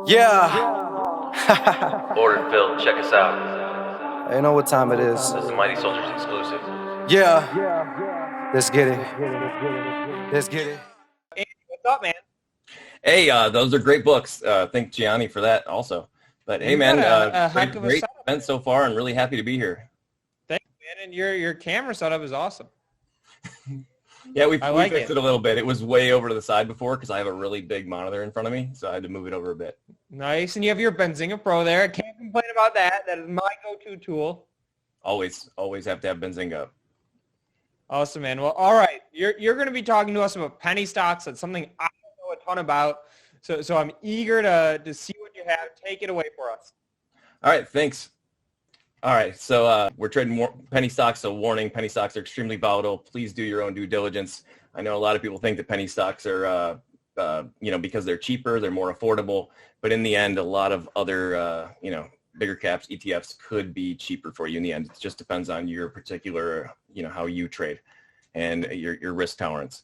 Yeah. Ordered filled, check us out. You know what time it is. This is the Mighty Soldiers exclusive. Yeah. Let's get it. Let's get it. Andy, what's up, man? Hey, those are great books. Thank Gianni for that also. But hey, You man, got a heck of a great setup. event so far, and really happy to be here. Thanks, man. And your camera setup is awesome. Yeah, we like fixed it. it a little bit. It was way over to the side before because I have a really big monitor in front of me, so I had to move it over a bit. Nice. And you have your Benzinga Pro there. I can't complain about that. That is my go-to tool. Always have to have Benzinga. Awesome, man. Well, all right. You're going to be talking to us about penny stocks. That's something I don't know a ton about. So I'm eager to see what you have. Take it away for us. All right, thanks. All right, so we're trading more penny stocks, so warning, penny stocks are extremely volatile. Please do your own due diligence. I know a lot of people think that penny stocks are, because they're cheaper, they're more affordable, but in the end, a lot of other, bigger caps, ETFs could be cheaper for you in the end. It just depends on your particular, how you trade and your risk tolerance.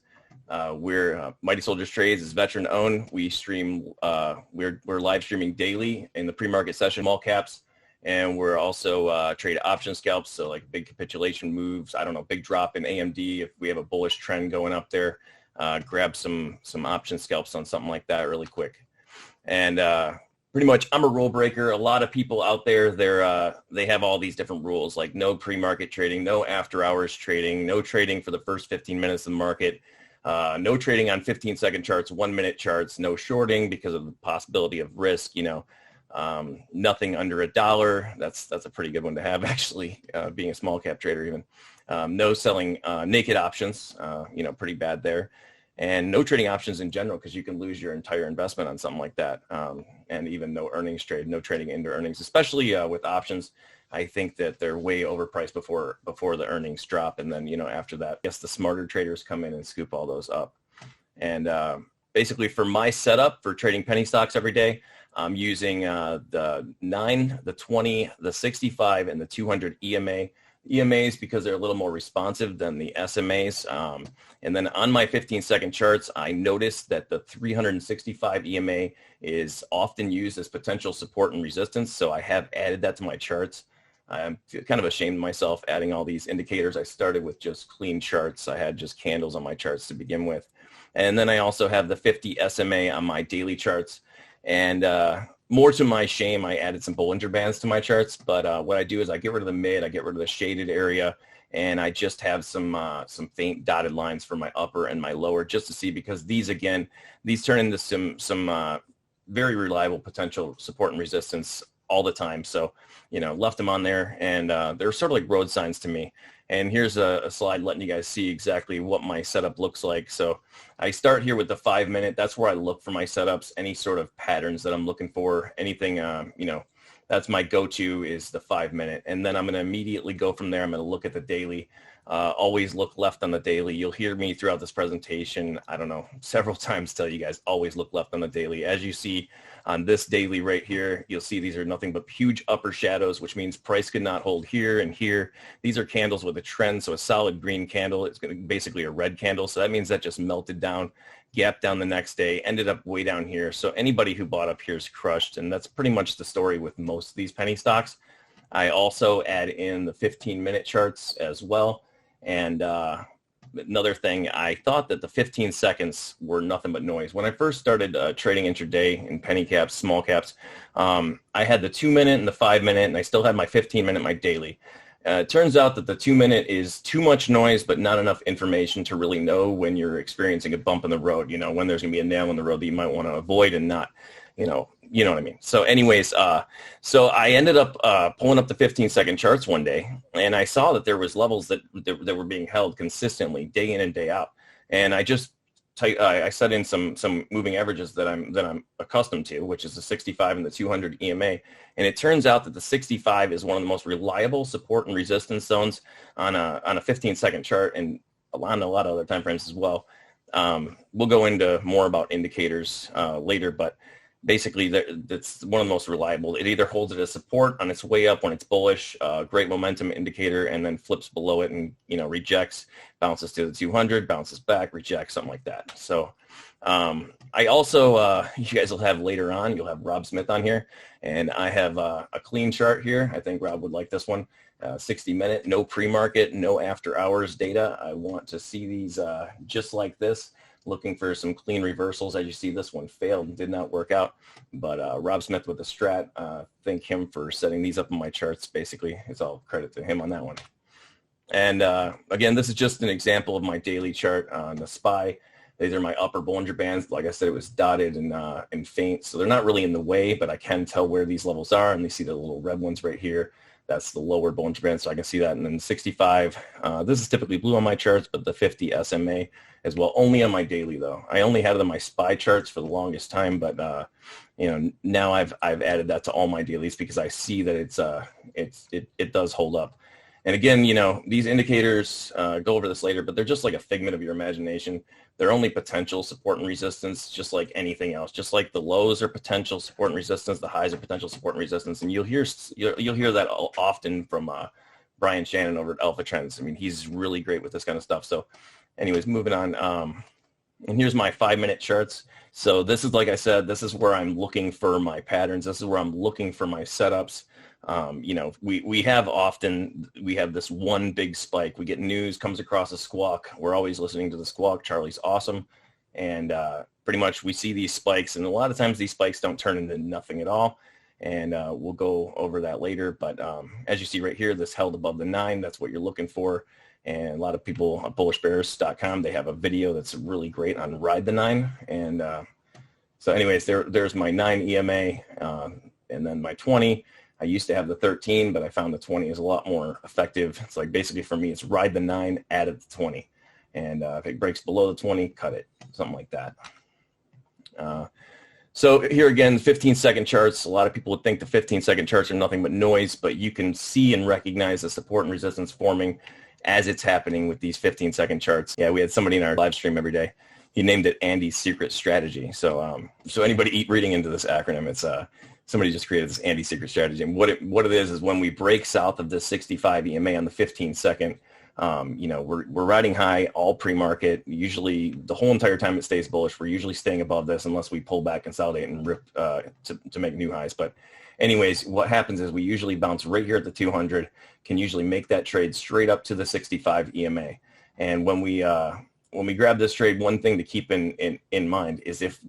We're Mighty Soldiers Trades is veteran owned. We stream, we're live streaming daily in the pre-market session, small caps. And we're also trade option scalps, so like big capitulation moves. I don't know, big drop in AMD. If we have a bullish trend going up there, grab some option scalps on something like that really quick. And pretty much, I'm a rule breaker. A lot of people out there, they have all these different rules, like no pre-market trading, no after-hours trading, no trading for the first 15 minutes of the market, no trading on 15-second charts, 1-minute charts, no shorting because of the possibility of risk. Nothing under $1. That's a pretty good one to have, actually, being a small cap trader even. No selling naked options, pretty bad there. And no trading options in general, because you can lose your entire investment on something like that. And even no earnings trade, no trading into earnings, especially with options. I think that they're way overpriced before the earnings drop. And then, after that, I guess the smarter traders come in and scoop all those up. And basically for my setup for trading penny stocks every day, I'm using the 9, the 20, the 65, and the 200 EMA. EMAs because they're a little more responsive than the SMAs. And then on my 15-second charts, I noticed that the 365 EMA is often used as potential support and resistance. So I have added that to my charts. I'm kind of ashamed of myself adding all these indicators. I started with just clean charts. I had just candles on my charts to begin with. And then I also have the 50 SMA on my daily charts. And more to my shame, I added some Bollinger Bands to my charts. But what I do is I get rid of the mid, I get rid of the shaded area, and I just have some faint dotted lines for my upper and my lower, just to see, because these turn into some very reliable potential support and resistance all the time. So, left them on there, and they're sort of like road signs to me. And here's a slide letting you guys see exactly what my setup looks like. So I start here with the 5-minute. That's where I look for my setups, any sort of patterns that I'm looking for, anything, that's my go-to is the 5-minute. And then I'm going to immediately go from there. I'm going to look at the daily. Always look left on the daily. You'll hear me throughout this presentation, I don't know, several times tell you guys, always look left on the daily. As you see on this daily right here, you'll see these are nothing but huge upper shadows, which means price could not hold here and here. These are candles with a trend, so a solid green candle. It's going to be basically a red candle, so that means that just melted down, gapped down the next day, ended up way down here. So anybody who bought up here is crushed, and that's pretty much the story with most of these penny stocks. I also add in the 15-minute charts as well. And another thing, I thought that the 15 seconds were nothing but noise. When I first started trading intraday in penny caps, small caps, I had the 2-minute and the 5-minute, and I still had my 15-minute, my daily. It turns out that the 2-minute is too much noise, but not enough information to really know when you're experiencing a bump in the road, when there's going to be a nail in the road that you might want to avoid and not, you know what I mean? So anyways, so I ended up pulling up the 15-second charts one day, and I saw that there was levels that were being held consistently day in and day out. And I just I set in some moving averages that I'm accustomed to, which is the 65 and the 200 EMA. And it turns out that the 65 is one of the most reliable support and resistance zones on a 15-second chart, and on a lot of other time frames as well. We'll go into more about indicators later, but basically that's one of the most reliable. It either holds it as support on its way up when it's bullish, great momentum indicator, and then flips below it and, rejects, bounces to the 200, bounces back, rejects, something like that. So I also, you guys will have later on, you'll have Rob Smith on here, and I have a clean chart here. I think Rob would like this one. 60-minute, no pre-market, no after-hours data. I want to see these just like this, looking for some clean reversals. As you see, this one failed and did not work out. But Rob Smith with the strat, thank him for setting these up in my charts. Basically, it's all credit to him on that one. And again, this is just an example of my daily chart on the SPY. These are my upper Bollinger Bands. Like I said, it was dotted and faint, so they're not really in the way, but I can tell where these levels are, and you see the little red ones right here. That's the lower Bollinger Band, so I can see that. And then 65, this is typically blue on my charts, but the 50 SMA as well, only on my daily though. I only had it on my SPY charts for the longest time, but now I've added that to all my dailies because I see that it does hold up. And again, these indicators, go over this later, but they're just like a figment of your imagination. They're only potential support and resistance, just like anything else. Just like the lows are potential support and resistance, the highs are potential support and resistance. And you'll hear that often from Brian Shannon over at Alpha Trends. I mean, he's really great with this kind of stuff. So anyways, moving on. And here's my 5-minute charts. So this is, like I said, this is where I'm looking for my patterns. This is where I'm looking for my setups. We have this one big spike. We get news, comes across a squawk. We're always listening to the squawk. Charlie's awesome. And pretty much we see these spikes, and a lot of times these spikes don't turn into nothing at all. And we'll go over that later. But as you see right here, this held above the 9. That's what you're looking for. And a lot of people on bullishbears.com, they have a video that's really great on ride the 9. And so anyways, there's my 9 EMA, and then my 20. I used to have the 13, but I found the 20 is a lot more effective. It's like basically for me, it's ride the 9, add it to 20. And if it breaks below the 20, cut it, something like that. So here again, 15-second charts. A lot of people would think the 15-second charts are nothing but noise, but you can see and recognize the support and resistance forming as it's happening with these 15-second charts. Yeah, we had somebody in our live stream every day. He named it Andy's secret strategy. So anybody reading into this acronym, it's somebody just created this Andy secret strategy. And what it is when we break south of the 65 EMA on the 15-second, we're riding high all pre-market. Usually the whole entire time it stays bullish. We're usually staying above this unless we pull back, consolidate, and rip to make new highs. But anyways, what happens is we usually bounce right here at the 200, can usually make that trade straight up to the 65 EMA. And when we grab this trade, one thing to keep in mind is if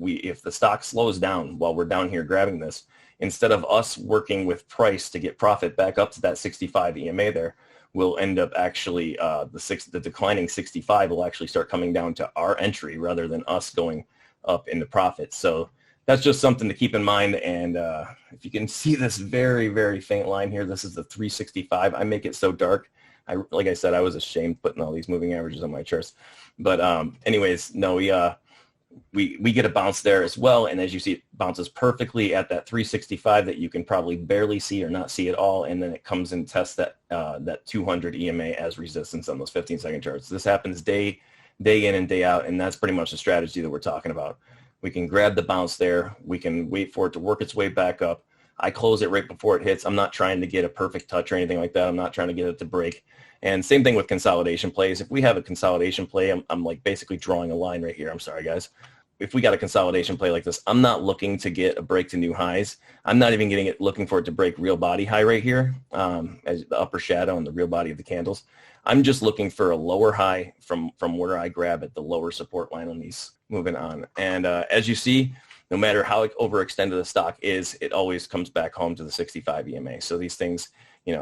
the stock slows down while we're down here grabbing this, instead of us working with price to get profit back up to that 65 EMA there, we'll end up actually the declining 65 will actually start coming down to our entry rather than us going up into profit. So that's just something to keep in mind. And if you can see this very, very faint line here, this is the 365. I make it so dark. Like I said, I was ashamed putting all these moving averages on my charts. But anyways, no, we get a bounce there as well. And as you see, it bounces perfectly at that 365 that you can probably barely see or not see at all. And then it comes and tests that 200 EMA as resistance on those 15-second charts. This happens day in and day out. And that's pretty much the strategy that we're talking about. We can grab the bounce there. We can wait for it to work its way back up. I close it right before it hits. I'm not trying to get a perfect touch or anything like that. I'm not trying to get it to break. And same thing with consolidation plays. If we have a consolidation play, I'm like basically drawing a line right here. I'm sorry, guys. If we got a consolidation play like this, I'm not looking to get a break to new highs. I'm not even looking for it to break real body high right here, as the upper shadow and the real body of the candles. I'm just looking for a lower high from where I grab at the lower support line on these. Moving on. And as you see, no matter how overextended the stock is, it always comes back home to the 65 EMA. So these things,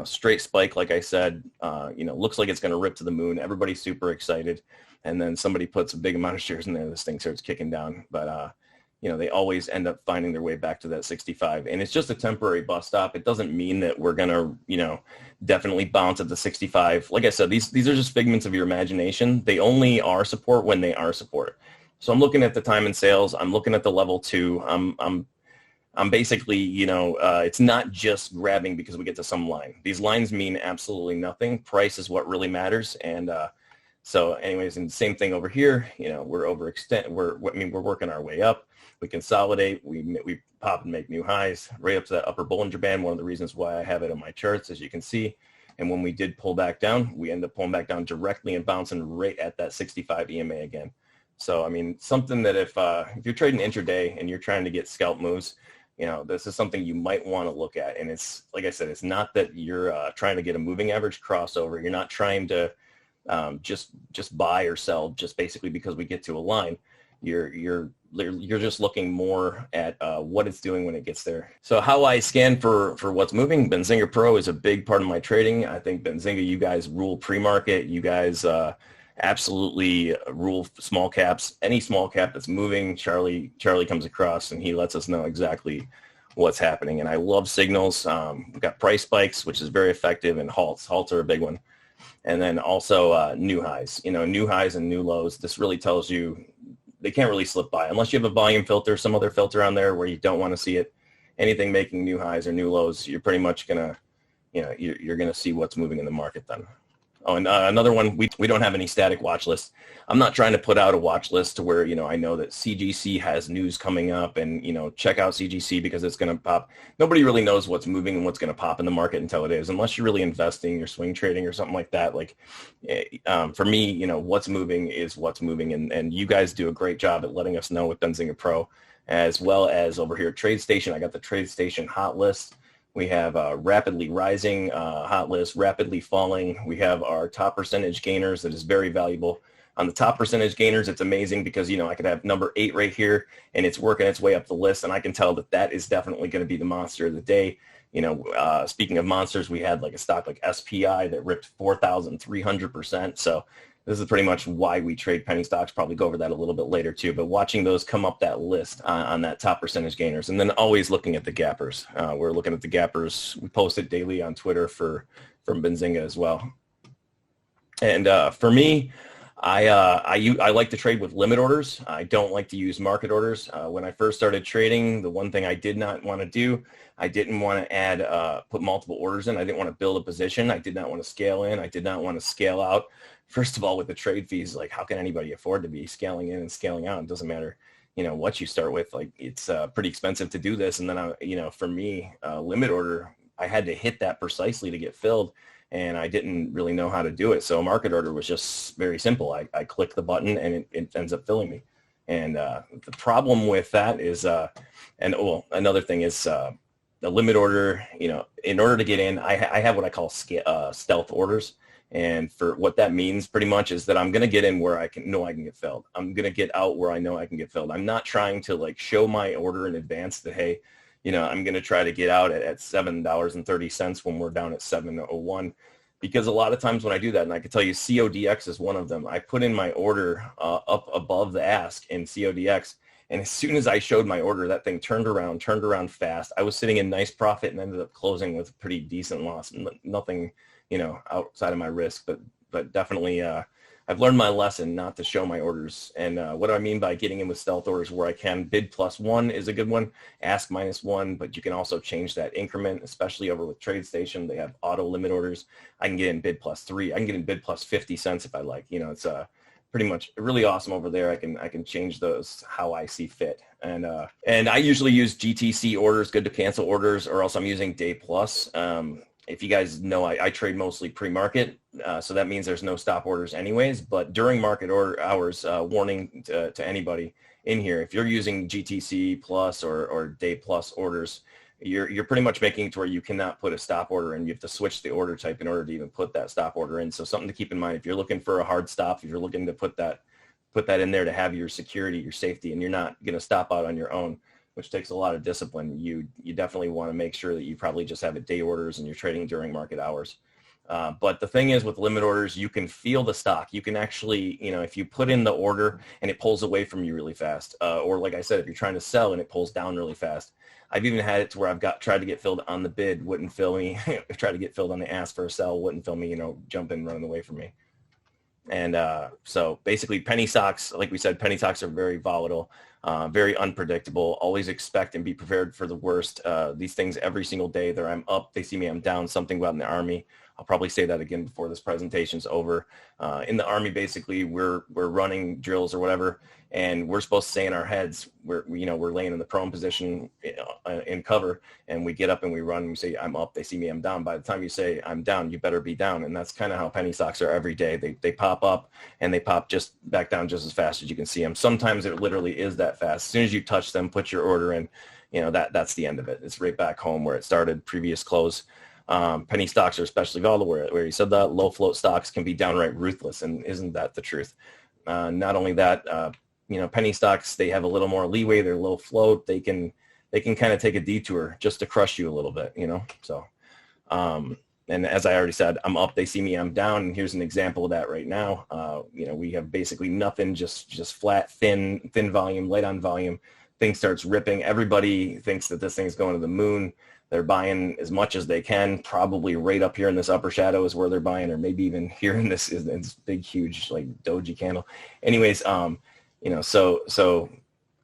straight spike, like I said, looks like it's going to rip to the moon. Everybody's super excited. And then somebody puts a big amount of shares in there. This thing starts kicking down. But, they always end up finding their way back to that 65. And it's just a temporary bust stop. It doesn't mean that we're going to, definitely bounce at the 65. Like I said, these are just figments of your imagination. They only are support when they are support. So I'm looking at the time and sales. I'm looking at the level 2. I'm basically, it's not just grabbing because we get to some line. These lines mean absolutely nothing. Price is what really matters. And So anyways, and same thing over here, we're we're working our way up. We consolidate, we pop and make new highs right up to that upper Bollinger Band. One of the reasons why I have it on my charts, as you can see. And when we did pull back down, we end up pulling back down directly and bouncing right at that 65 EMA again. So, I mean, something that if you're trading intraday and you're trying to get scalp moves, this is something you might want to look at. And it's, like I said, it's not that you're trying to get a moving average crossover. You're not trying to just buy or sell just basically because we get to a line. You're just looking more at what it's doing when it gets there. So how I scan for what's moving, Benzinga Pro is a big part of my trading. I think Benzinga, you guys rule pre-market. You guys absolutely rule small caps. Any small cap that's moving, Charlie comes across and he lets us know exactly what's happening. And I love signals. We've got price spikes, which is very effective, and halts. Halts are a big one. And then also new highs. New highs and new lows. This really tells you they can't really slip by unless you have a volume filter, some other filter on there where you don't want to see it. Anything making new highs or new lows, you're pretty much gonna, you're gonna see what's moving in the market then. Oh, and another one, we don't have any static watch lists. I'm not trying to put out a watch list to where, I know that CGC has news coming up and, check out CGC because it's going to pop. Nobody really knows what's moving and what's going to pop in the market until it is, unless you're really investing or swing trading or something like that. Like for me, what's moving is what's moving. And you guys do a great job at letting us know with Benzinga Pro, as well as over here at TradeStation. I got the TradeStation hot list. We have rapidly rising hot list, rapidly falling. We have our top percentage gainers that is very valuable. On the top percentage gainers, it's amazing because, I could have number 8 right here and it's working its way up the list. And I can tell that that is definitely going to be the monster of the day. Speaking of monsters, we had like a stock like SPI that ripped 4,300%. So this is pretty much why we trade penny stocks. Probably go over that a little bit later too, but watching those come up that list on that top percentage gainers, and then always looking at the gappers. We're looking at the gappers. We post it daily on Twitter from Benzinga as well. And for me, I like to trade with limit orders. I don't like to use market orders. When I first started trading, the one thing I did not want to do, I didn't want to add, put multiple orders in. I didn't want to build a position. I did not want to scale in. I did not want to scale out. First of all, with the trade fees, like how can anybody afford to be scaling in and scaling out? It doesn't matter, what you start with. Like it's pretty expensive to do this. And then, for me, limit order, I had to hit that precisely to get filled. And I didn't really know how to do it. So a market order was just very simple. I click the button and it ends up filling me. And the problem with that is, another thing is the limit order, in order to get in, I have what I call stealth orders. And for what that means pretty much is that I'm going to get in where I can get filled. I'm going to get out where I know I can get filled. I'm not trying to like show my order in advance that, hey, I'm going to try to get out at $7.30 when we're down at 7.01, because a lot of times when I do that, and I can tell you CODX is one of them, I put in my order up above the ask in CODX, and as soon as I showed my order, that thing turned around fast. I was sitting in nice profit and ended up closing with a pretty decent loss. Nothing, outside of my risk, but definitely I've learned my lesson not to show my orders. And what do I mean by getting in with stealth orders where I can? Bid +1 is a good one, ask -1, but you can also change that increment, especially over with TradeStation. They have auto limit orders. I can get in bid +3. I can get in bid +50 cents if I like. It's pretty much really awesome over there. I can change those how I see fit. And I usually use GTC orders, good to cancel orders, or else I'm using day plus. If you guys know, I trade mostly pre-market, so that means there's no stop orders anyways. But during market order hours, warning to anybody in here, if you're using GTC plus or day plus orders, you're pretty much making it to where you cannot put a stop order in. You have to switch the order type in order to even put that stop order in. So something to keep in mind if you're looking for a hard stop, if you're looking to put that in there to have your security, your safety, and you're not going to stop out on your own, which takes a lot of discipline. You definitely want to make sure that you probably just have day orders and you're trading during market hours. But the thing is with limit orders, you can feel the stock. You can actually, if you put in the order and it pulls away from you really fast, or like I said, if you're trying to sell and it pulls down really fast. I've even had it to where I've tried to get filled on the bid, wouldn't fill me. I've tried to get filled on the ask for a sell, wouldn't fill me, jump in, running away from me. And so basically penny stocks, like we said, penny stocks are very volatile. Very unpredictable. Always expect and be prepared for the worst. These things every single day, I'm up, they see me, I'm down, something about in the army. I'll probably say that again before this presentation's over. In the Army, basically, we're running drills or whatever, and we're supposed to say in our heads, we're laying in the prone position in cover, and we get up and we run and we say, I'm up. They see me, I'm down. By the time you say I'm down, you better be down. And that's kind of how penny stocks are every day. They pop up and they pop just back down just as fast as you can see them. Sometimes it literally is that fast. As soon as you touch them, put your order in, that's the end of it. It's right back home where it started, previous close. Penny stocks are especially volatile, where you said that low float stocks can be downright ruthless, and isn't that the truth? Not only that, penny stocks, they have a little more leeway. They're low float. They can kind of take a detour just to crush you a little bit, So, and as I already said, I'm up. They see me, I'm down. And here's an example of that right now. We have basically nothing, just flat, thin volume, light on volume. Thing starts ripping. Everybody thinks that this thing's going to the moon. They're buying as much as they can, probably right up here in this upper shadow is where they're buying, or maybe even here in this big, huge, like doji candle. Anyways, so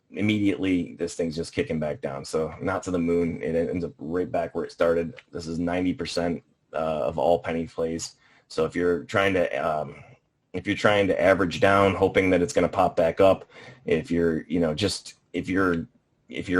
immediately this thing's just kicking back down. So not to the moon. It ends up right back where it started. This is 90% of all penny plays. So if you're trying to average down, hoping that it's going to pop back up, if you're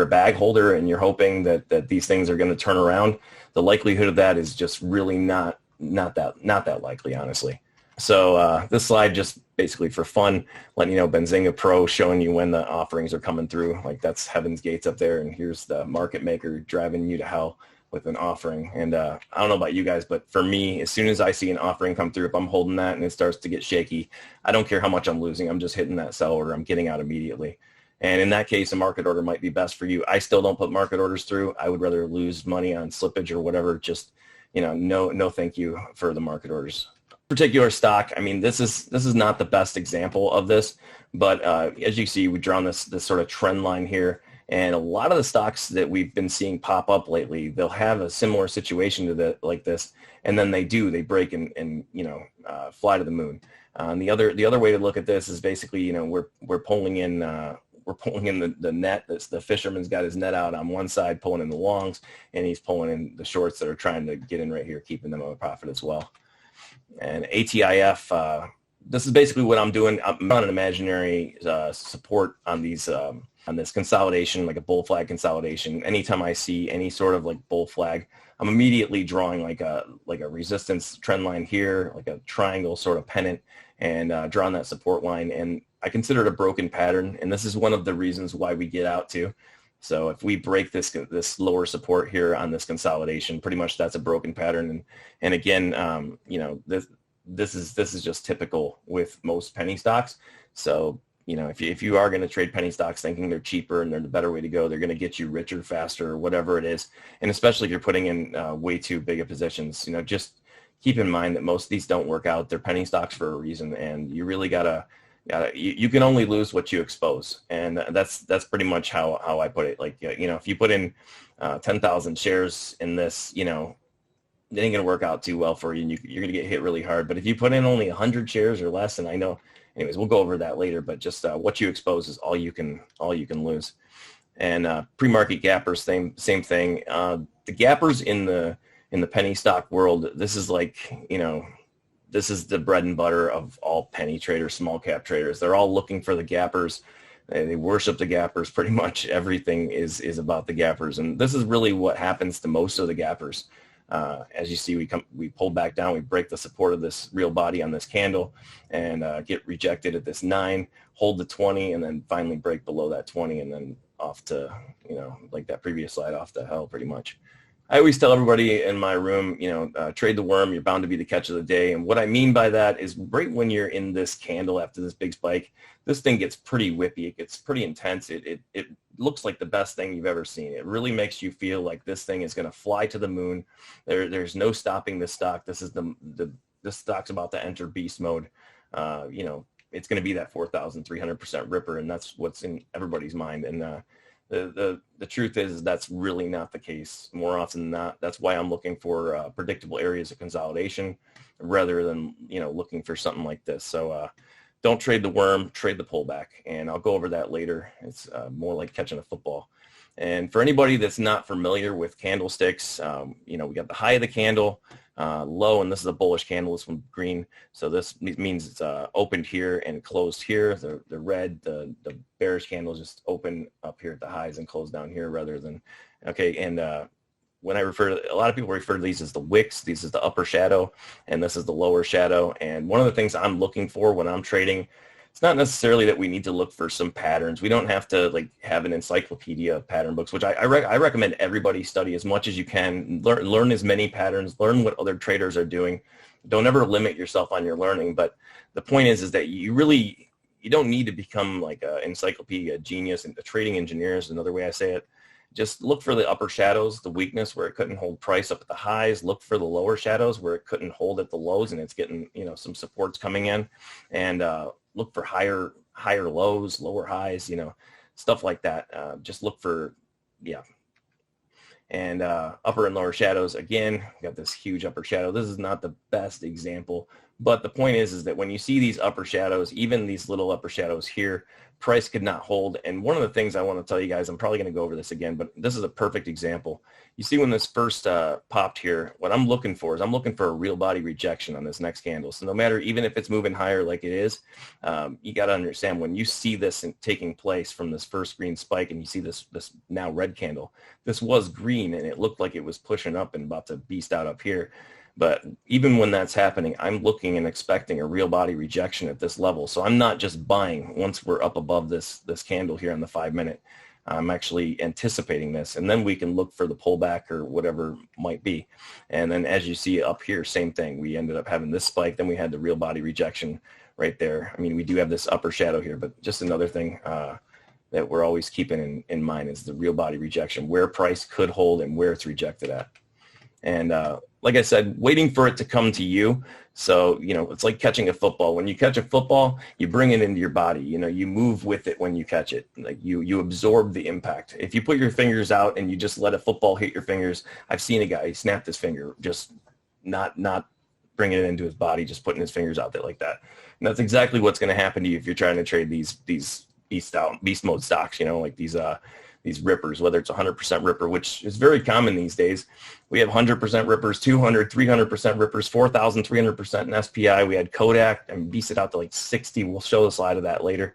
a bag holder and you're hoping that these things are going to turn around, the likelihood of that is just really not that likely, honestly. So this slide just basically for fun, letting you know Benzinga Pro, showing you when the offerings are coming through. Like that's heaven's gates up there, and here's the market maker driving you to hell with an offering. And I don't know about you guys, but for me, as soon as I see an offering come through, if I'm holding that and it starts to get shaky, I don't care how much I'm losing. I'm just hitting that sell order. I'm getting out immediately. And in that case, a market order might be best for you. I still don't put market orders through. I would rather lose money on slippage or whatever. Just, no thank you for the market orders. Particular stock, I mean, this is not the best example of this, but as you see, we've drawn this sort of trend line here. And a lot of the stocks that we've been seeing pop up lately, they'll have a similar situation to like this, and then they break and fly to the moon. And the other way to look at this is basically, we're pulling in the net. The fisherman's got his net out on one side, pulling in the longs, and he's pulling in the shorts that are trying to get in right here, keeping them on a profit as well. And ATIF, this is basically what I'm doing. I'm on an imaginary support on these on this consolidation, like a bull flag consolidation. Anytime I see any sort of like bull flag, I'm immediately drawing like a resistance trend line here, like a triangle sort of pennant, and drawing that support line. And I consider it a broken pattern, and this is one of the reasons why we get out too. So if we break this lower support here on this consolidation, pretty much that's a broken pattern. And again, this is just typical with most penny stocks. So if you are going to trade penny stocks thinking they're cheaper and they're the better way to go, they're going to get you richer faster or whatever it is. And especially if you're putting in way too big of positions, just keep in mind that most of these don't work out. They're penny stocks for a reason, and you really you can only lose what you expose. And that's pretty much how I put it. Like, if you put in 10,000 shares in this, it ain't going to work out too well for you, and you're going to get hit really hard. But if you put in only 100 shares or less, and I know, anyways, we'll go over that later, but just what you expose is all you can lose. And pre-market gappers, same thing. The gappers in the penny stock world, this is like, this is the bread and butter of all penny traders, small cap traders. They're all looking for the gappers. They worship the gappers. Pretty much everything is about the gappers. And this is really what happens to most of the gappers. As you see, we pull back down, we break the support of this real body on this candle, and get rejected at this 9, hold the 20, and then finally break below that 20, and then off to, like that previous slide, off to hell pretty much. I always tell everybody in my room, trade the worm, you're bound to be the catch of the day. And what I mean by that is right when you're in this candle after this big spike, this thing gets pretty whippy. It gets pretty intense. It looks like the best thing you've ever seen. It really makes you feel like this thing is going to fly to the moon. There's no stopping this stock. This is this stock's about to enter beast mode. It's going to be that 4,300% ripper, and that's what's in everybody's mind. And the truth is that's really not the case. More often than not, that's why I'm looking for predictable areas of consolidation rather than looking for something like this. So don't trade the worm, trade the pullback, and I'll go over that later. It's more like catching a football. And for anybody that's not familiar with candlesticks, we got the high of the candle, low, and this is a bullish candle. This one's green, so this means it's opened here and closed here. The red, the bearish candle is just open up here at the highs and close down here rather than And when I a lot of people refer to these as the wicks. These is the upper shadow, and this is the lower shadow. And one of the things I'm looking for when I'm trading, it's not necessarily that we need to look for some patterns. We don't have to have an encyclopedia of pattern books, which I recommend everybody study as much as you can. Learn as many patterns. Learn what other traders are doing. Don't ever limit yourself on your learning. But the point is that you don't need to become like an encyclopedia genius and a trading engineer is another way I say it. Just look for the upper shadows, the weakness where it couldn't hold price up at the highs. Look for the lower shadows where it couldn't hold at the lows and it's getting some supports coming in, and look for higher lows, lower highs, stuff like that. Just look for and upper and lower shadows. Again, we got this huge upper shadow. This is not the best example, but the point is that when you see these upper shadows, even these little upper shadows here, price could not hold. And one of the things I want to tell you guys, I'm probably going to go over this again, but this is a perfect example. You see when this first popped here, what I'm looking for is I'm looking for a real body rejection on this next candle. So no matter, even if it's moving higher like it is, you got to understand when you see this taking place from this first green spike and you see this now red candle, this was green and it looked like it was pushing up and about to beast out up here. But even when that's happening, I'm looking and expecting a real body rejection at this level. So I'm not just buying once we're up above this candle here on the 5-minute. I'm actually anticipating this. And then we can look for the pullback or whatever might be. And then as you see up here, same thing. We ended up having this spike. Then we had the real body rejection right there. I mean, we do have this upper shadow here, but just another thing that we're always keeping in mind is the real body rejection, where price could hold and where it's rejected at. And like I said, waiting for it to come to you. So, it's like catching a football. When you catch a football, you bring it into your body. You move with it when you catch it. Like you absorb the impact. If you put your fingers out and you just let a football hit your fingers, I've seen a guy, he snapped his finger, just not bringing it into his body, just putting his fingers out there like that. And that's exactly what's going to happen to you if you're trying to trade these beast mode stocks, like these rippers, whether it's 100% ripper, which is very common these days. We have 100% rippers, 200, 300% rippers, 4,300% in SPI. We had Kodak and beasted out to like 60. We'll show the slide of that later.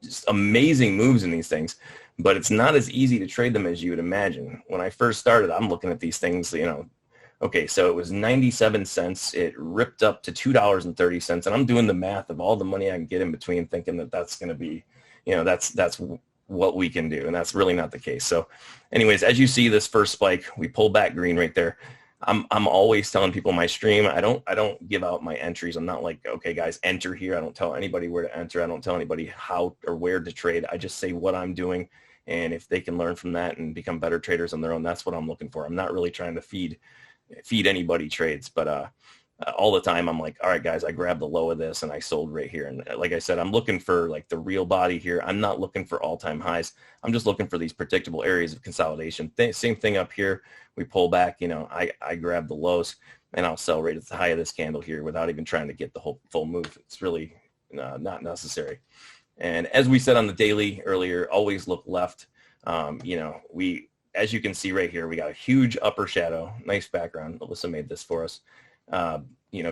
Just amazing moves in these things, but it's not as easy to trade them as you would imagine. When I first started, I'm looking at these things, okay, so it was 97 cents. It ripped up to $2.30, and I'm doing the math of all the money I can get in between, thinking that that's going to be, that's what we can do, and that's really not the case. So anyways, as you see this first spike, we pull back green right there. I'm always telling people in my stream, I don't give out my entries. I'm not like, okay guys, enter here. I don't tell anybody where to enter. I don't tell anybody how or where to trade. I just say what I'm doing, and if they can learn from that and become better traders on their own, that's what I'm looking for. I'm not really trying to feed anybody trades, but all the time I'm like, all right guys, I grabbed the low of this and I sold right here. And like I said, I'm looking for like the real body here. I'm not looking for all-time highs. I'm just looking for these predictable areas of consolidation. Same thing up here. We pull back, I grab the lows and I'll sell right at the high of this candle here without even trying to get the whole full move. It's really not necessary. And as we said on the daily earlier, always look left. As you can see right here, we got a huge upper shadow, nice background. Alyssa made this for us.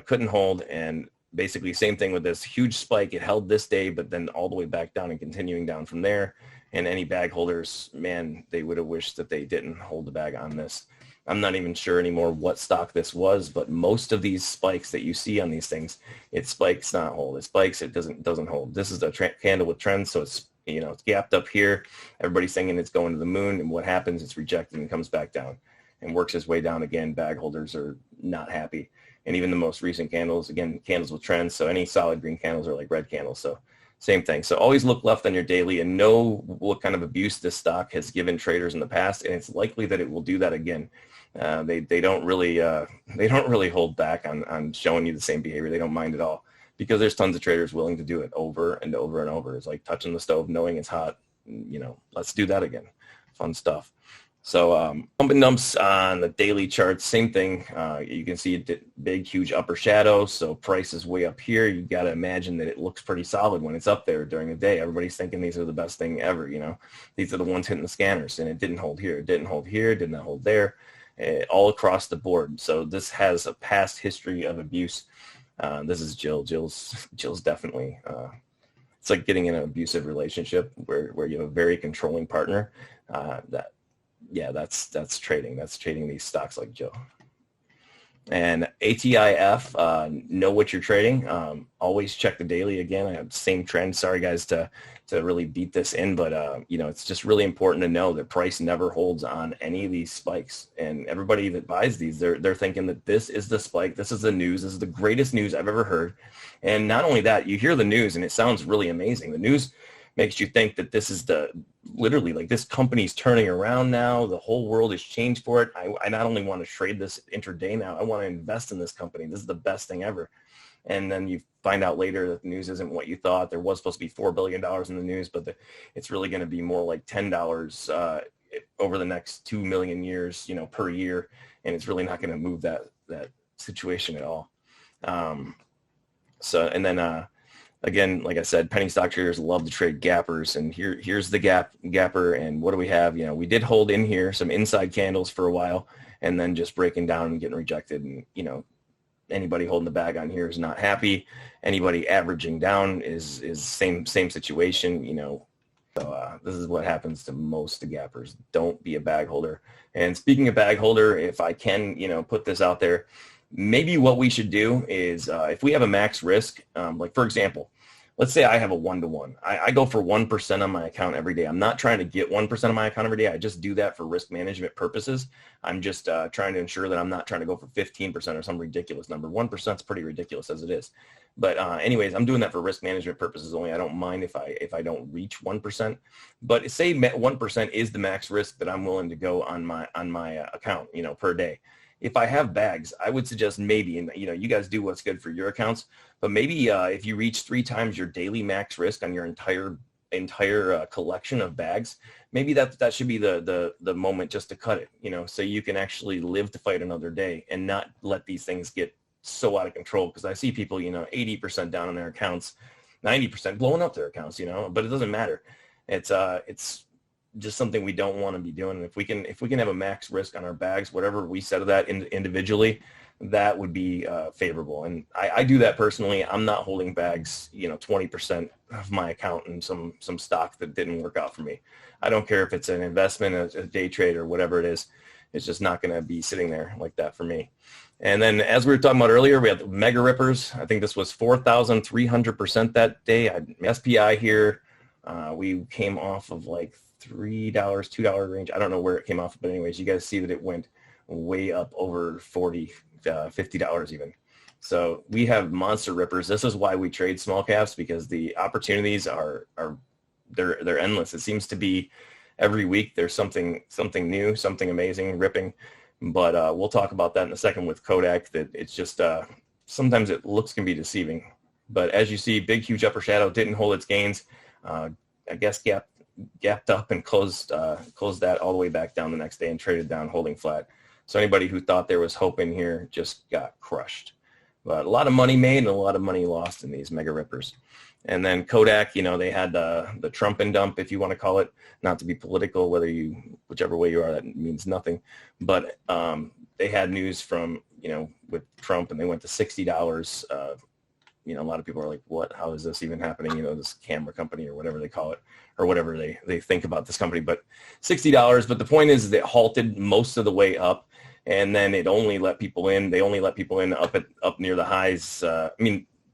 Couldn't hold, and basically same thing with this huge spike. It held this day, but then all the way back down and continuing down from there. And any bag holders, man, they would have wished that they didn't hold the bag on this. I'm not even sure anymore what stock this was, but most of these spikes that you see on these things, it spikes, not hold. It spikes, it doesn't hold. This is a candle with trends, so it's it's gapped up here. Everybody's thinking it's going to the moon, and what happens? It's rejected and comes back down and works its way down again. Bag holders are not happy. And even the most recent candles, again, candles with trends. So any solid green candles are like red candles. So same thing. So always look left on your daily and know what kind of abuse this stock has given traders in the past. And it's likely that it will do that again. They don't really hold back on showing you the same behavior. They don't mind at all, because there's tons of traders willing to do it over and over and over. It's like touching the stove, knowing it's hot. Let's do that again. Fun stuff. So pump and dumps on the daily charts, same thing. You can see a big, huge upper shadow. So price is way up here. You got to imagine that it looks pretty solid when it's up there during the day. Everybody's thinking these are the best thing ever. These are the ones hitting the scanners, and it didn't hold here. It didn't hold here. It did not hold there. All across the board. So this has a past history of abuse. This is Jill. Jill's definitely. It's like getting in an abusive relationship where you have a very controlling partner. That's trading. That's trading these stocks like Joe. And ATIF, know what you're trading. Always check the daily again. I have the same trend. Sorry guys to really beat this in, but it's just really important to know that price never holds on any of these spikes. And everybody that buys these, they're thinking that this is the spike. This is the news. This is the greatest news I've ever heard. And not only that, you hear the news and it sounds really amazing. The news makes you think that this is literally like this company's turning around now. The whole world has changed for it. I not only want to trade this intraday now, I want to invest in this company. This is the best thing ever. And then you find out later that the news isn't what you thought. There was supposed to be $4 billion in the news, but it's really going to be more like $10 over the next 2 million years, per year. And it's really not going to move that situation at all. Again, like I said, penny stock traders love to trade gappers, and here's the gapper. And what do we have? We did hold in here some inside candles for a while, and then just breaking down and getting rejected. And anybody holding the bag on here is not happy. Anybody averaging down is same situation. So this is what happens to most of the gappers. Don't be a bag holder. And speaking of bag holder, if I can, put this out there. Maybe what we should do is if we have a max risk, like for example, let's say I have a 1-to-1. I go for 1% on my account every day. I'm not trying to get 1% of my account every day. I just do that for risk management purposes. I'm just trying to ensure that I'm not trying to go for 15% or some ridiculous number. 1% is pretty ridiculous as it is. But anyways, I'm doing that for risk management purposes only. I don't mind if I don't reach 1%. But say 1% is the max risk that I'm willing to go on my account, per day. If I have bags, I would suggest maybe, and you guys do what's good for your accounts, but maybe if you reach 3 times your daily max risk on your entire collection of bags, maybe that should be the moment just to cut it, so you can actually live to fight another day and not let these things get so out of control. Because I see people, 80% down on their accounts, 90% blowing up their accounts, but it doesn't matter. It's just something we don't want to be doing. If we can have a max risk on our bags, whatever we set of that individually, that would be favorable. And I do that personally. I'm not holding bags, 20% of my account in some stock that didn't work out for me. I don't care if it's an investment, a day trade, or whatever it is. It's just not going to be sitting there like that for me. And then as we were talking about earlier, we had the mega rippers. I think this was 4,300% that day. SPI here, we came off of like $3, $2 range. I don't know where it came off, but anyways, you guys see that it went way up over $40, $50 even. So we have monster rippers. This is why we trade small caps, because the opportunities they're endless. It seems to be every week there's something new, something amazing ripping. But we'll talk about that in a second with Kodak. That it's just sometimes looks can be deceiving. But as you see, big huge upper shadow didn't hold its gains. I guess gapped up and closed that all the way back down the next day and traded down holding flat. So anybody who thought there was hope in here just got crushed. But a lot of money made and a lot of money lost in these mega rippers. And then Kodak, they had the Trump and dump, if you want to call it, not to be political, whichever way you are, that means nothing. But they had news from, with Trump, and they went to $60. A lot of people are like, what? How is this even happening? This camera company or whatever they call it, or whatever they think about this company. But $60. But the point is that it halted most of the way up, and then it only let people in. They only let people in up near the highs.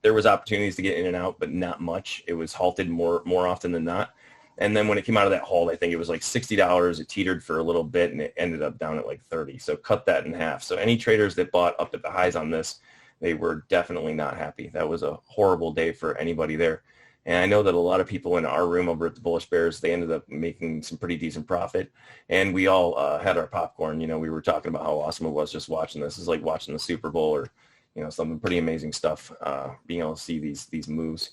There was opportunities to get in and out, but not much. It was halted more often than not. And then when it came out of that halt, I think it was like $60. It teetered for a little bit, and it ended up down at like 30. So cut that in half. So any traders that bought up at the highs on this, they were definitely not happy. That was a horrible day for anybody there. And I know that a lot of people in our room over at the Bullish Bears, they ended up making some pretty decent profit. And we all had our popcorn. We were talking about how awesome it was just watching this. It's like watching the Super Bowl or, something pretty amazing stuff, being able to see these moves.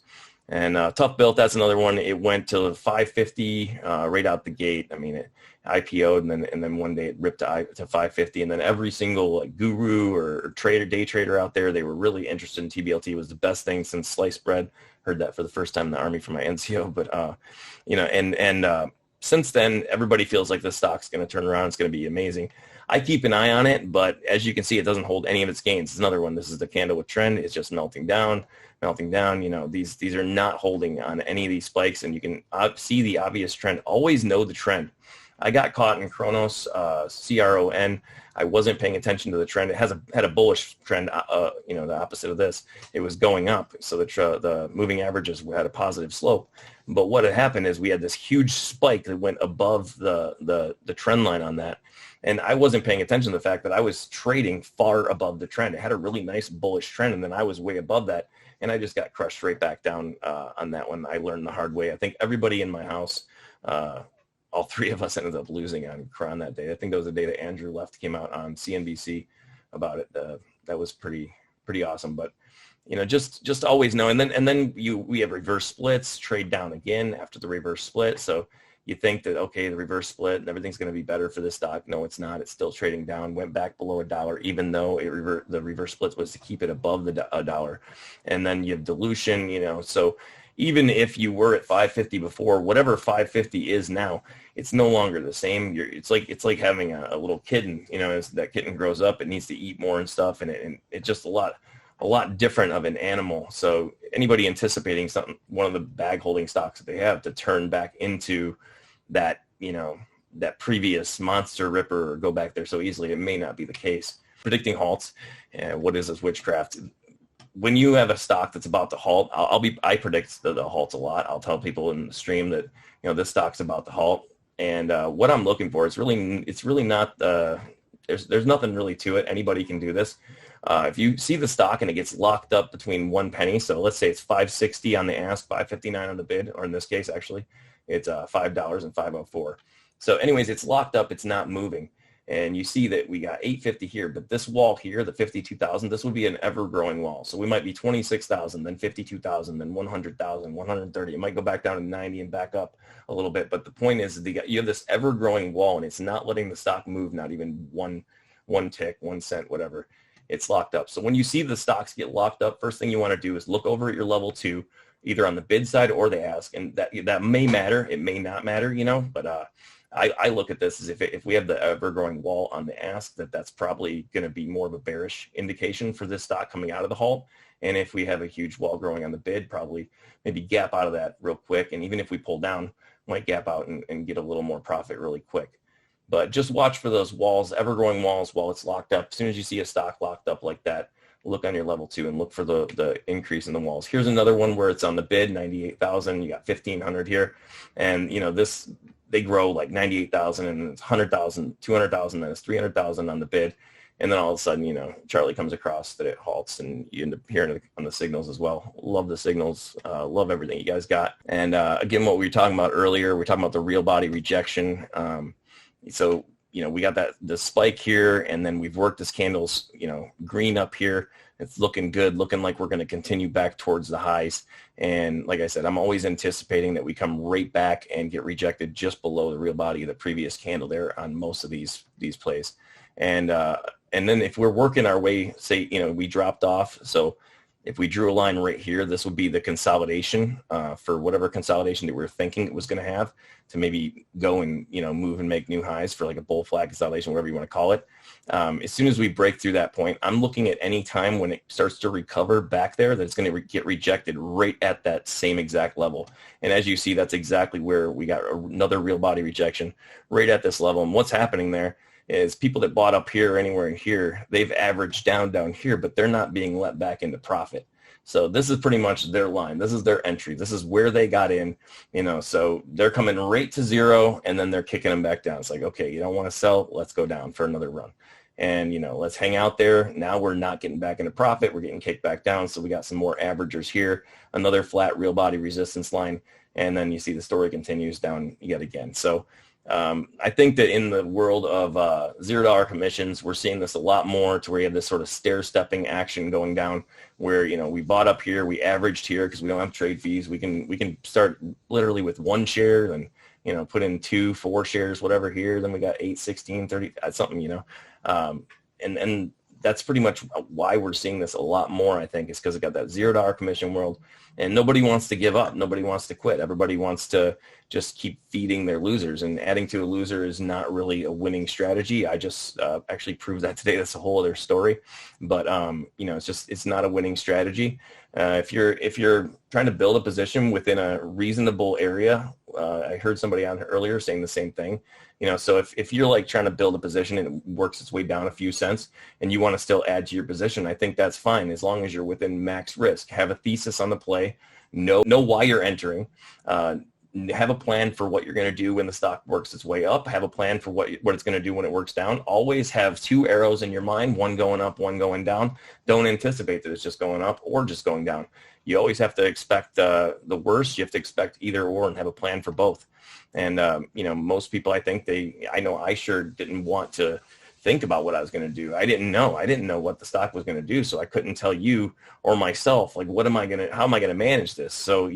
And Tough Built, that's another one. It went to 550 right out the gate. I mean, it IPO'd, and then one day it ripped to 550. And then every single guru or day trader out there, they were really interested in TBLT. It was the best thing since sliced bread. Heard that for the first time in the Army from my NCO. But since then, everybody feels like this stock's going to turn around. It's going to be amazing. I keep an eye on it, but as you can see, it doesn't hold any of its gains. It's another one. This is the candle with trend. It's just melting down. These are not holding on any of these spikes, and you can see the obvious trend. Always know the trend. I got caught in Kronos, CRON. I wasn't paying attention to the trend. It had a bullish trend, the opposite of this. It was going up, so the moving averages had a positive slope. But what had happened is we had this huge spike that went above the trend line on that. And I wasn't paying attention to the fact that I was trading far above the trend. It had a really nice bullish trend, and then I was way above that, and I just got crushed right back down on that one. I learned the hard way. I think everybody in my house, all three of us ended up losing on Kron that day. I think that was the day that Andrew left, came out on CNBC about it. That was pretty awesome. But just always know. And then we have reverse splits, trade down again after the reverse split. So you think that, okay, the reverse split and everything's going to be better for this stock. No, it's not. It's still trading down, went back below $1, even though the reverse splits was to keep it above $1. And then you have dilution, so even if you were at 550 before, whatever 550 is now, it's no longer the same. It's like having a little kitten, as that kitten grows up, it needs to eat more and stuff. And it's just a lot different of an animal. So anybody anticipating one of the bag holding stocks that they have to turn back into that, that previous monster ripper or go back there so easily, it may not be the case. Predicting halts, what is this witchcraft? When you have a stock that's about to halt, I predict the halts a lot. I'll tell people in the stream that, this stock's about to halt. And what I'm looking for, it's really not, there's nothing really to it. Anybody can do this. If you see the stock and it gets locked up between 1 penny, so let's say it's 560 on the ask, 559 on the bid, or in this case, actually, it's $5 and 504. So anyways, it's locked up. It's not moving. And you see that we got 850 here, but this wall here, the 52,000, this would be an ever-growing wall. So we might be 26,000, then 52,000, then 100,000, 130. It might go back down to 90 and back up a little bit. But the point is, you have this ever-growing wall, and it's not letting the stock move, not even one tick, 1 cent, whatever. It's locked up. So when you see the stocks get locked up, first thing you want to do is look over at your level 2, either on the bid side or the ask, and that may matter. It may not matter, but I look at this as if we have the ever-growing wall on the ask, that's probably going to be more of a bearish indication for this stock coming out of the halt. And if we have a huge wall growing on the bid, probably maybe gap out of that real quick. And even if we pull down, might gap out and get a little more profit really quick. But just watch for those walls, ever-growing walls while it's locked up. As soon as you see a stock locked up like that, look on your level 2 and look for the increase in the walls. Here's another one where it's on the bid, 98,000. You got 1,500 here. And, they grow like 98,000 and it's 100,000, 200,000, then it's 300,000 on the bid. And then all of a sudden, Charlie comes across that it halts and you end up hearing on the signals as well. Love the signals. Love everything you guys got. And again, what we were talking about earlier, we're talking about the real body rejection. So, we got the spike here, and then we've worked this candle's, green up here. It's looking good, looking like we're going to continue back towards the highs. And like I said, I'm always anticipating that we come right back and get rejected just below the real body of the previous candle there on most of these plays. And then if we're working our way, say, we dropped off. So if we drew a line right here, this would be the consolidation for whatever consolidation that we were thinking it was going to have to maybe go and, move and make new highs for like a bull flag consolidation, whatever you want to call it. As soon as we break through that point, I'm looking at any time when it starts to recover back there that it's going to get rejected right at that same exact level. And as you see, that's exactly where we got another real body rejection right at this level. And what's happening there is people that bought up here or anywhere in here, they've averaged down here, but they're not being let back into profit. So this is pretty much their line. This is their entry. This is where they got in, so they're coming right to zero and then they're kicking them back down. It's like, okay, you don't want to sell, let's go down for another run. And, let's hang out there. Now we're not getting back into profit. We're getting kicked back down. So we got some more averagers here, another flat real body resistance line. And then you see the story continues down yet again. So I think that in the world of $0 commissions, we're seeing this a lot more to where you have this sort of stair-stepping action going down where, we bought up here, we averaged here because we don't have trade fees. We can start literally with 1 share and, put in 2, 4 shares, whatever here. Then we got 8, 16, 30, something, and that's pretty much why we're seeing this a lot more, I think, is because it got that $0 commission world, and nobody wants to give up. Nobody wants to quit. Everybody wants to just keep feeding their losers, and adding to a loser is not really a winning strategy. I just actually proved that today. That's a whole other story, but it's not a winning strategy. If you're trying to build a position within a reasonable area, I heard somebody on earlier saying the same thing. So if you're like trying to build a position and it works its way down a few cents and you want to still add to your position, I think that's fine as long as you're within max risk. Have a thesis on the play, know why you're entering, have a plan for what you're going to do when the stock works its way up, have a plan for what it's going to do when it works down. Always have 2 arrows in your mind, one going up, one going down. Don't anticipate that it's just going up or just going down. You always have to expect the worst. You have to expect either or and have a plan for both. And, most people, I think I sure didn't want to think about what I was going to do. I didn't know what the stock was going to do. So I couldn't tell you or myself, like, how am I going to manage this? So,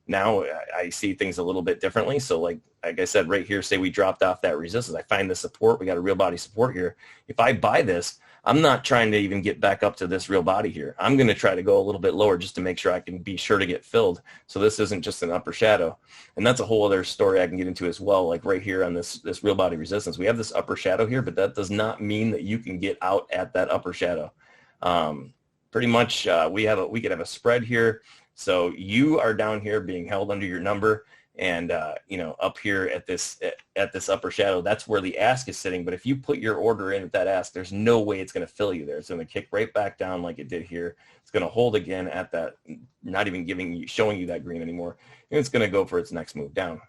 now I see things a little bit differently. So like I said, right here, say we dropped off that resistance. I find the support. We got a real body support here. If I buy this, I'm not trying to even get back up to this real body here. I'm going to try to go a little bit lower just to make sure I can be sure to get filled. So this isn't just an upper shadow. And that's a whole other story I can get into as well. Like right here on this real body resistance, we have this upper shadow here, but that does not mean that you can get out at that upper shadow. Pretty much we could have a spread here. So you are down here being held under your number, and up here at this upper shadow, that's where the ask is sitting. But if you put your order in at that ask, there's no way it's going to fill you there. It's going to kick right back down like it did here. It's going to hold again at that, not even showing you that green anymore, and it's going to go for its next move down.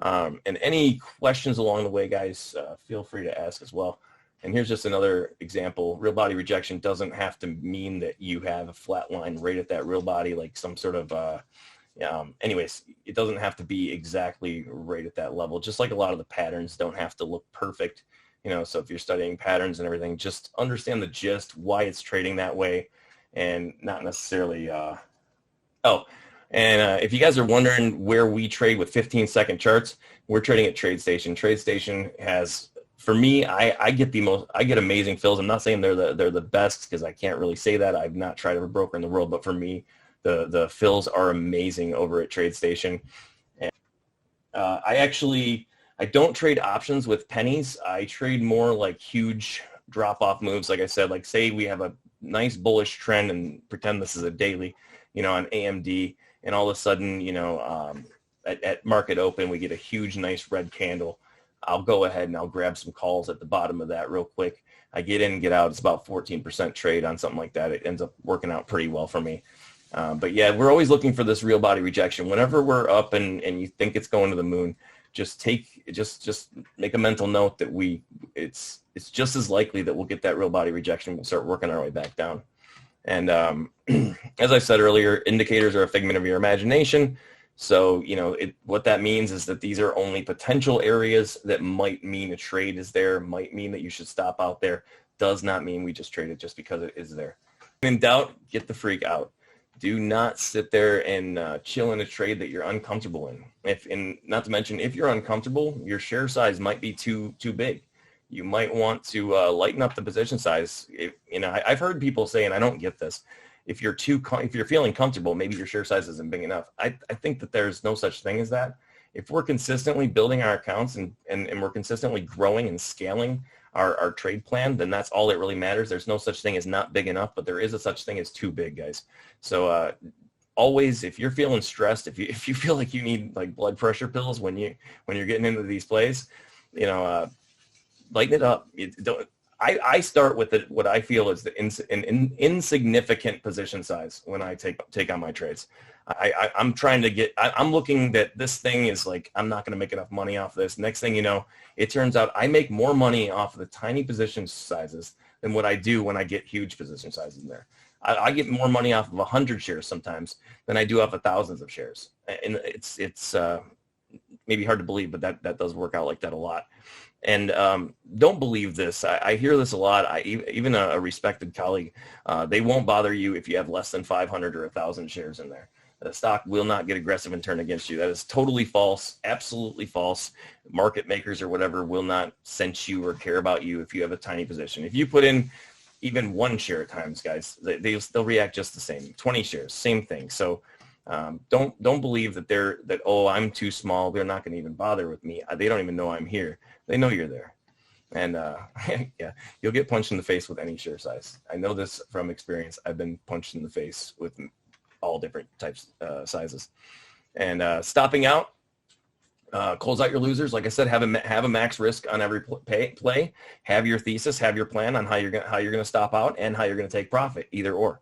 And any questions along the way, guys, feel free to ask as well. And here's just another example. Real body rejection doesn't have to mean that you have a flat line right at that real body, like some sort of, anyways, it doesn't have to be exactly right at that level. Just like a lot of the patterns don't have to look perfect, so if you're studying patterns and everything, just understand the gist, why it's trading that way, and not necessarily, if you guys are wondering where we trade with 15-second charts, we're trading at TradeStation. TradeStation has, for me, I get amazing fills. I'm not saying they're the best because I can't really say that. I've not tried every broker in the world, but for me, the fills are amazing over at TradeStation. And I don't trade options with pennies. I trade more like huge drop-off moves. Like I said, like say we have a nice bullish trend and pretend this is a daily, on AMD, and all of a sudden, at market open, we get a huge, nice red candle. I'll go ahead and I'll grab some calls at the bottom of that real quick. I get in and get out. It's about 14% trade on something like that. It ends up working out pretty well for me. But yeah, we're always looking for this real body rejection. Whenever we're up and you think it's going to the moon, just make a mental note that it's just as likely that we'll get that real body rejection. We'll start working our way back down. And as I said earlier, indicators are a figment of your imagination. So, what that means is that these are only potential areas that might mean a trade is there, might mean that you should stop out there. Does not mean we just trade it just because it is there. In doubt, get the freak out. Do not sit there and chill in a trade that you're uncomfortable in. Not to mention, if you're uncomfortable, your share size might be too big. You might want to lighten up the position size. I've heard people say, and I don't get this, if you're feeling comfortable, maybe your share size isn't big enough. I think that there's no such thing as that. If we're consistently building our accounts and we're consistently growing and scaling our trade plan, then that's all that really matters. There's no such thing as not big enough, but there is a such thing as too big, guys. So always, if you're feeling stressed, if you feel like you need like blood pressure pills when you're getting into these plays, lighten it up. I start with what I feel is an insignificant position size when I take on my trades. I'm trying to I'm looking that this thing is like, I'm not going to make enough money off this. Next thing you know, it turns out I make more money off of the tiny position sizes than what I do when I get huge position sizes in there. I get more money off of 100 shares sometimes than I do off of thousands of shares. And it's maybe hard to believe, but that does work out like that a lot. And don't believe this. I hear this a lot. Even a respected colleague, they won't bother you if you have less than 500 or 1,000 shares in there. The stock will not get aggressive and turn against you. That is totally false, absolutely false. Market makers or whatever will not sense you or care about you if you have a tiny position. If you put in even 1 share at times, guys, they'll react just the same. 20 shares, same thing. So don't believe that oh, I'm too small, they're not going to even bother with me. They don't even know I'm here. They know you're there. And yeah, you'll get punched in the face with any share size. I know this from experience. I've been punched in the face with all different types sizes. And stopping out, close out your losers. Like I said, have a max risk on every play. Have your thesis, have your plan on how you're gonna stop out and how you're gonna take profit, either or.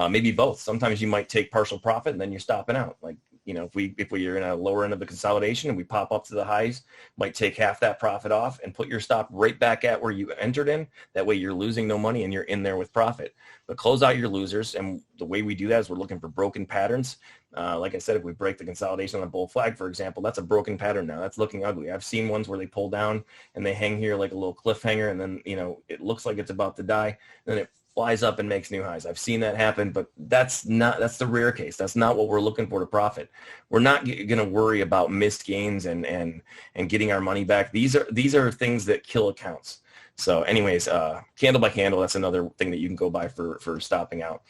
Maybe both. Sometimes you might take partial profit and then you're stopping out. Like, you know, if we are in a lower end of the consolidation and we pop up to the highs, might take half that profit off and put your stop right back at where you entered in. That way you're losing no money and you're in there with profit. But close out your losers, and the way we do that is we're looking for broken patterns. Like I said, if we break the consolidation on a bull flag, for example, that's a broken pattern now. That's looking ugly. I've seen ones where they pull down and they hang here like a little cliffhanger, and then, you know, it looks like it's about to die. Then it flies up and makes new highs. I've seen that happen, but that's the rare case. That's not what we're looking for to profit. We're not going to worry about missed gains and getting our money back. These are things that kill accounts. So anyways, candle by candle, that's another thing that you can go by for stopping out.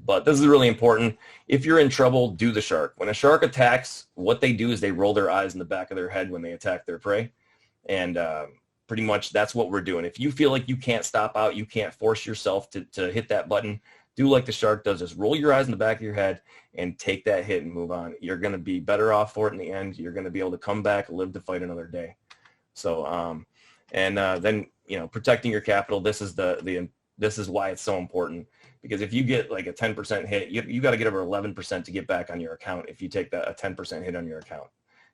But this is really important. If you're in trouble, do the shark. When a shark attacks, what they do is they roll their eyes in the back of their head when they attack their prey. And pretty much that's what we're doing. If you feel like you can't stop out, you can't force yourself to hit that button, do like the shark does. Just roll your eyes in the back of your head and take that hit and move on. You're going to be better off for it in the end. You're going to be able to come back, live to fight another day. So, then, you know, protecting your capital, this is this is why it's so important. Because if you get like a 10% hit, you got to get over 11% to get back on your account if you take a 10% hit on your account.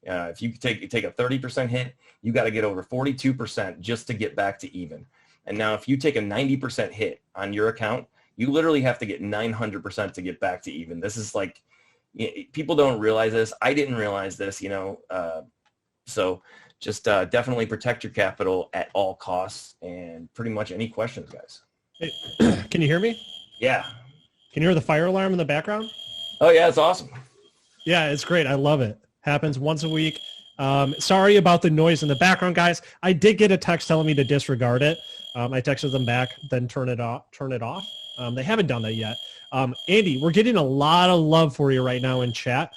If you take a 30% hit, you got to get over 42% just to get back to even. And now if you take a 90% hit on your account, you literally have to get 900% to get back to even. This is like, people don't realize this. I didn't realize this, you know. So just definitely protect your capital at all costs. And pretty much any questions, guys. Hey, can you hear me? Yeah. Can you hear the fire alarm in the background? Oh, yeah, it's awesome. Yeah, it's great. I love it. Happens once a week. Sorry about the noise in the background, guys. I did get a text telling me to disregard it. I texted them back, then turn it off. They haven't done that yet. Andy, we're getting a lot of love for you right now in chat.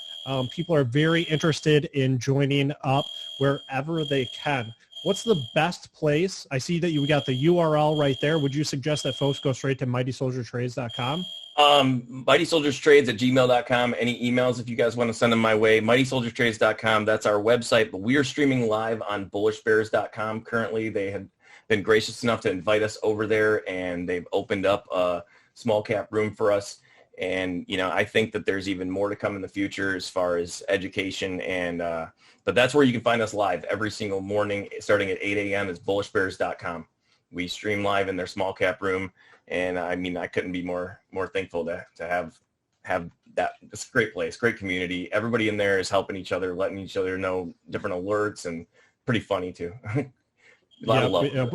People are very interested in joining up wherever they can. What's the best place? I see that you got the URL right there. Would you suggest that folks go straight to mightysoldierstrades.com? mightysoldierstrades@gmail.com. Any emails if you guys want to send them my way. mightysoldierstrades.com. That's our website, but we are streaming live on bullishbears.com currently. They have been gracious enough to invite us over there, and they've opened up a small cap room for us. And, you know, I think that there's even more to come in the future as far as education. And but that's where you can find us live every single morning starting at 8 a.m. is bullishbears.com. We stream live in their small cap room. And I mean, I couldn't be more thankful to have that. It's a great place, great community. Everybody in there is helping each other, letting each other know different alerts, and pretty funny too. A lot of love. A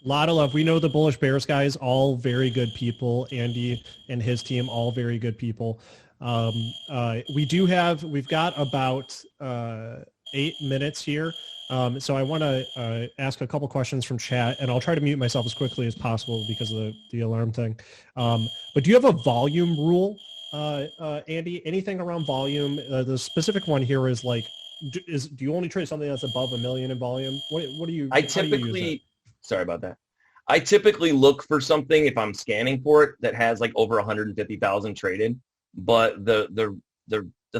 lot of love. We know the Bullish Bears guys, all very good people. Andy and his team, all very good people. We've got about 8 minutes here. So I want to ask a couple questions from chat, and I'll try to mute myself as quickly as possible because of the alarm thing. But do you have a volume rule, Andy? Anything around volume? The specific one here is like, do you only trade something that's above $1 million in volume? What do you? Sorry about that. I typically look for something if I'm scanning for it that has like over 150,000 traded. But the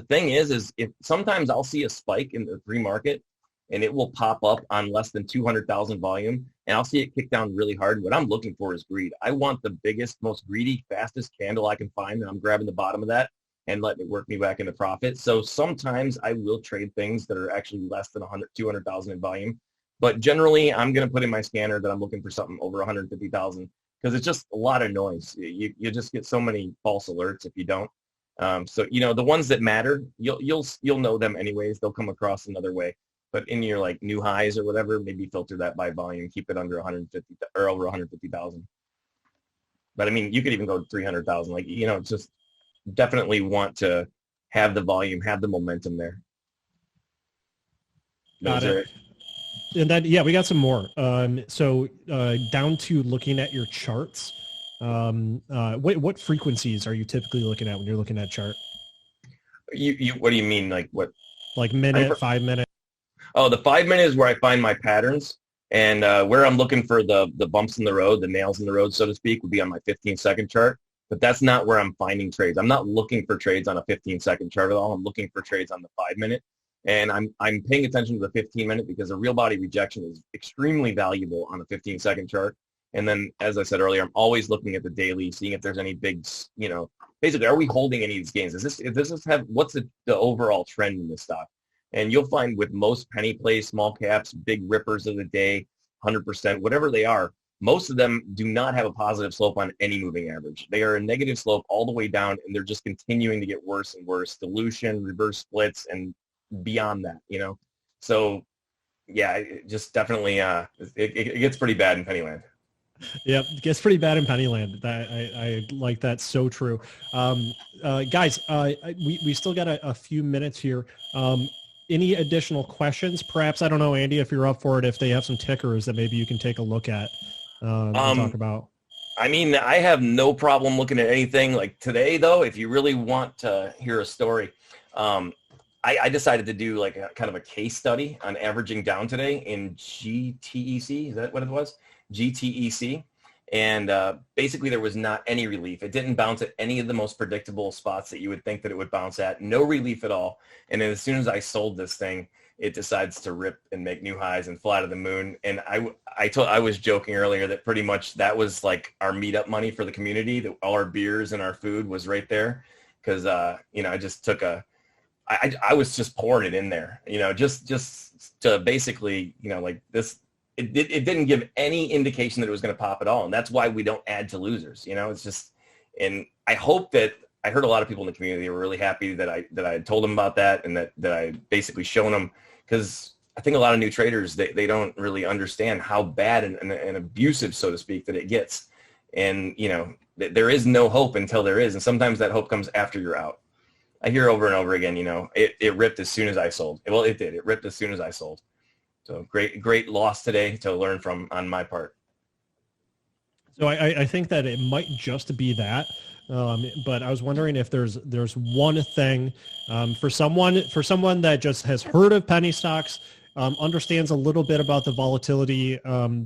thing is if sometimes I'll see a spike in the pre-market and it will pop up on less than 200,000 volume, and I'll see it kick down really hard. What I'm looking for is greed. I want the biggest, most greedy, fastest candle I can find, and I'm grabbing the bottom of that and letting it work me back into profit. So sometimes I will trade things that are actually less than 200,000 in volume. But generally, I'm going to put in my scanner that I'm looking for something over 150,000 because it's just a lot of noise. You just get so many false alerts if you don't. So, the ones that matter, you'll know them anyways. They'll come across another way. But in your like new highs or whatever, maybe filter that by volume, keep it under 150 or over 150,000. But I mean, you could even go 300,000. Like, just definitely want to have the volume, have the momentum there. Got it. And then, yeah, we got some more. So down to looking at your charts, what frequencies are you typically looking at when you're looking at chart? What do you mean? Like what? Like minute, 5 minute? Oh, the 5 minute is where I find my patterns, and where I'm looking for the bumps in the road, the nails in the road, so to speak, would be on my 15-second chart. But that's not where I'm finding trades. I'm not looking for trades on a 15-second chart at all. I'm looking for trades on the 5 minute. And I'm paying attention to the 15 minute because a real body rejection is extremely valuable on a 15-second chart. And then, as I said earlier, I'm always looking at the daily, seeing if there's any big, basically, are we holding any of these gains? What's the overall trend in this stock? And you'll find with most penny plays, small caps, big rippers of the day, 100%, whatever they are, most of them do not have a positive slope on any moving average. They are a negative slope all the way down, and they're just continuing to get worse and worse. Dilution, reverse splits, and beyond that, So, yeah, it just definitely, it gets pretty bad in Pennyland. Yep, it gets pretty bad in Pennyland. I like that. So true. Guys, we still got a few minutes here. Any additional questions? Perhaps, I don't know, Andy, if you're up for it, if they have some tickers that maybe you can take a look at and talk about. I mean, I have no problem looking at anything. Like today, though, if you really want to hear a story, I decided to do like a kind of a case study on averaging down today in GTEC. Is that what it was? GTEC. And basically there was not any relief. It didn't bounce at any of the most predictable spots that you would think that it would bounce at. No relief at all. And then as soon as I sold this thing, it decides to rip and make new highs and fly to the moon. And I was joking earlier that pretty much that was like our meetup money for the community, that all our beers and our food was right there. Because, I just took I was just pouring it in there, just to basically, like this, it didn't give any indication that it was going to pop at all. And that's why we don't add to losers, it's just, and I hope that I heard a lot of people in the community were really happy that I had told them about that, and that I basically shown them, because I think a lot of new traders, they don't really understand how bad and abusive, so to speak, that it gets. And, there is no hope until there is. And sometimes that hope comes after you're out. I hear over and over again, it ripped as soon as I sold. Well, it did. It ripped as soon as I sold. So great loss today to learn from on my part. So I think that it might just be that, but I was wondering if there's one thing for someone that just has heard of penny stocks, understands a little bit about the volatility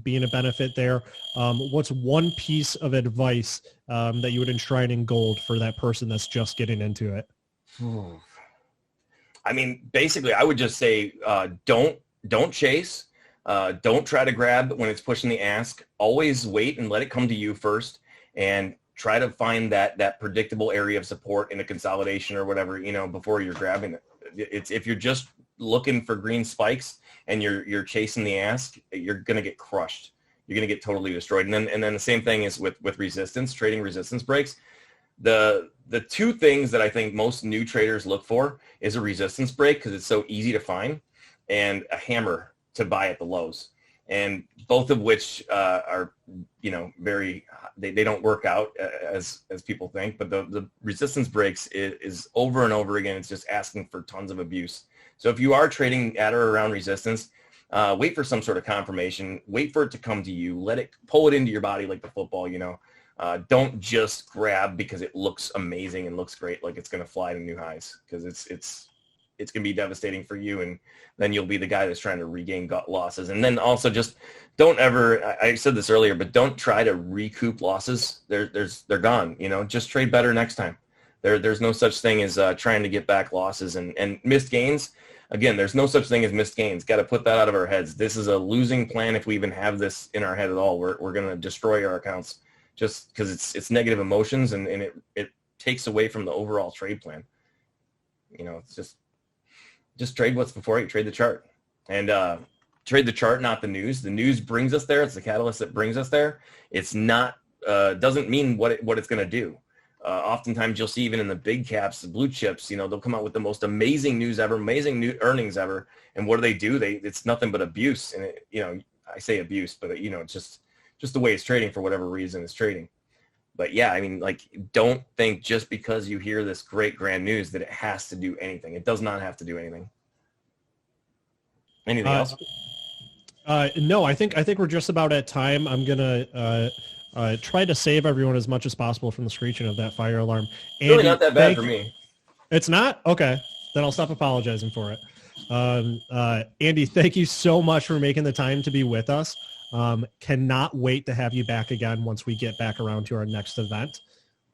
being a benefit there. What's one piece of advice that you would enshrine in gold for that person that's just getting into it? I mean, basically, I would just say don't chase. Don't try to grab when it's pushing the ask. Always wait and let it come to you first, and try to find that predictable area of support in a consolidation or whatever, before you're grabbing it. It's if you're just looking for green spikes and you're chasing the ask, you're going to get crushed. You're going to get totally destroyed. And then the same thing is with resistance, trading resistance breaks. The two things that I think most new traders look for is a resistance break, because it's so easy to find, and a hammer to buy at the lows. And both of which are, very, they don't work out as people think. But the resistance breaks is over and over again. It's just asking for tons of abuse. So if you are trading at or around resistance, wait for some sort of confirmation. Wait for it to come to you. Let it pull it into your body like the football, Don't just grab because it looks amazing and looks great, like it's going to fly to new highs, because it's going to be devastating for you, and then you'll be the guy that's trying to regain losses. And then also just don't ever, I said this earlier, but don't try to recoup losses. They're gone. Just trade better next time. There's no such thing as trying to get back losses and missed gains. Again, there's no such thing as missed gains. Got to put that out of our heads. This is a losing plan if we even have this in our head at all. We're going to destroy our accounts just because it's negative emotions, and it takes away from the overall trade plan. It's just trade what's before you. Trade the chart, and trade the chart, not the news. The news brings us there. It's the catalyst that brings us there. It's not doesn't mean what it's going to do. Oftentimes you'll see even in the big caps, the blue chips, you know, they'll come out with the most amazing news ever, amazing new earnings ever. And what do? It's nothing but abuse. And, you know, I say abuse, but, you know, it's just the way it's trading for whatever reason it's trading. But yeah, I mean, like, don't think just because you hear this great grand news that it has to do anything. It does not have to do anything. Anything else? No, I think we're just about at time. I'm gonna try to save everyone as much as possible from the screeching of that fire alarm. It's really not that bad for me. It's not? Okay. Then I'll stop apologizing for it. Andy, thank you so much for making the time to be with us. Cannot wait to have you back again once we get back around to our next event.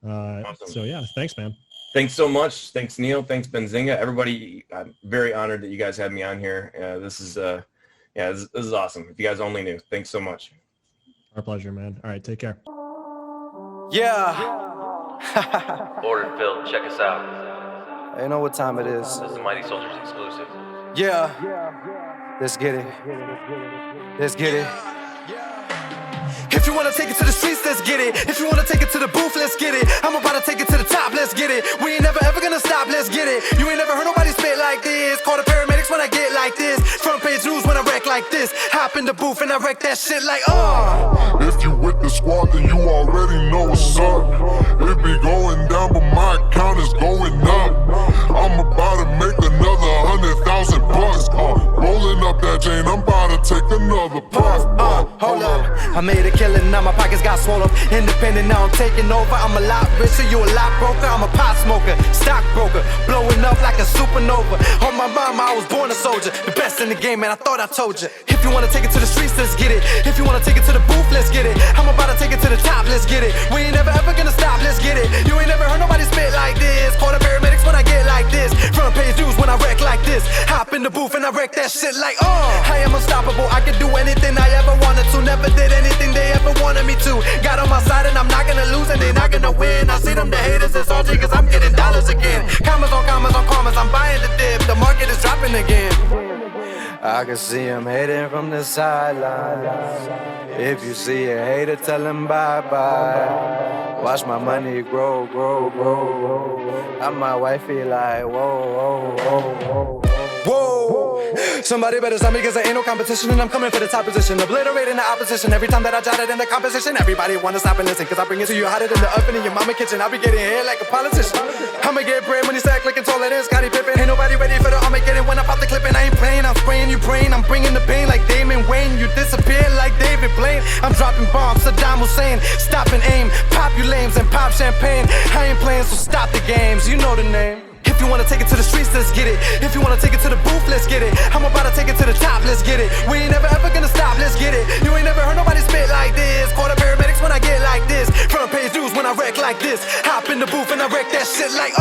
Awesome. So yeah, thanks, man. Thanks so much. Thanks, Neil. Thanks, Benzinga. Everybody, I'm very honored that you guys had me on here. This is awesome. If you guys only knew. Thanks so much. Our pleasure, man. All right, take care. Yeah. Ordered filled. Check us out. You know what time it is. This is the Mighty Soldiers exclusive. Yeah. Let's get it. Let's get it. If you wanna take it to the streets, let's get it. If you wanna take it to the booth, let's get it. I'm about to take it to the top, let's get it. We ain't never ever gonna stop, let's get it. You ain't never heard nobody spit like this. Call the paramedics when I get like this. Front page news when I wreck like this. Hop in the booth and I wreck that shit like, If you with the squad, then you already know what's up. It be going down, but my account is going up. I'm about to make another 100,000 bucks. Rolling up that chain, I'm about to take another puff. Hold up, I made a killing, now my pockets got swollen. Independent, now I'm taking over. I'm a lot richer, you a lot broker. I'm a pot smoker, stockbroker, blowing up like a supernova. On my mama, I was born a soldier, the best in the game, man. I thought I told you. If you wanna take it to the streets, let's get it. If you wanna take it to the booth, let's get it. I'm about to take it to the top, let's get it. We ain't never ever gonna stop, let's get it. You ain't never heard nobody spit like this. Call the paramedics when I get like this. Front page news when I wreck like this. Hop in the booth and I wreck that shit like, I am unstoppable, I can do anything I ever wanted to. Never did anything they ever wanted me to. Got on my side and I'm not gonna lose and they're not gonna win. I see them, the haters, it's all cause I'm getting dollars again. Commas on commas on commas, I'm buying the dip. The market is dropping again. I can see him hating from the sideline. If you see a hater, tell him bye-bye. Watch my money grow, grow, grow, grow. And my wifey like, whoa, whoa, whoa, whoa. Whoa! Somebody better stop me cause there ain't no competition and I'm coming for the top position. Obliterating the opposition every time that I jot it in the composition. Everybody wanna stop and listen cause I bring it to you hotter than the oven in your mama kitchen. I'll be getting hit like a politician. I'ma get bread when you stack looking taller than Scottie Pippen. Ain't nobody ready for the Armageddon when I pop the clip and I ain't playing. I'm spraying you brain, I'm bringing the pain like Damon Wayne. You disappear like David Blaine. I'm dropping bombs, Saddam Hussein. Stop and aim, pop you lames and pop champagne. I ain't playing so stop the games, you know the name. If you wanna take it to the streets, let's get it. If you wanna take it to the booth, let's get it. I'm about to take it to the top, let's get it. We ain't never ever gonna stop, let's get it. You ain't never heard nobody spit like this. Call the paramedics when I get like this. Front page news when I wreck like this. Hop in the booth and I wreck that shit like,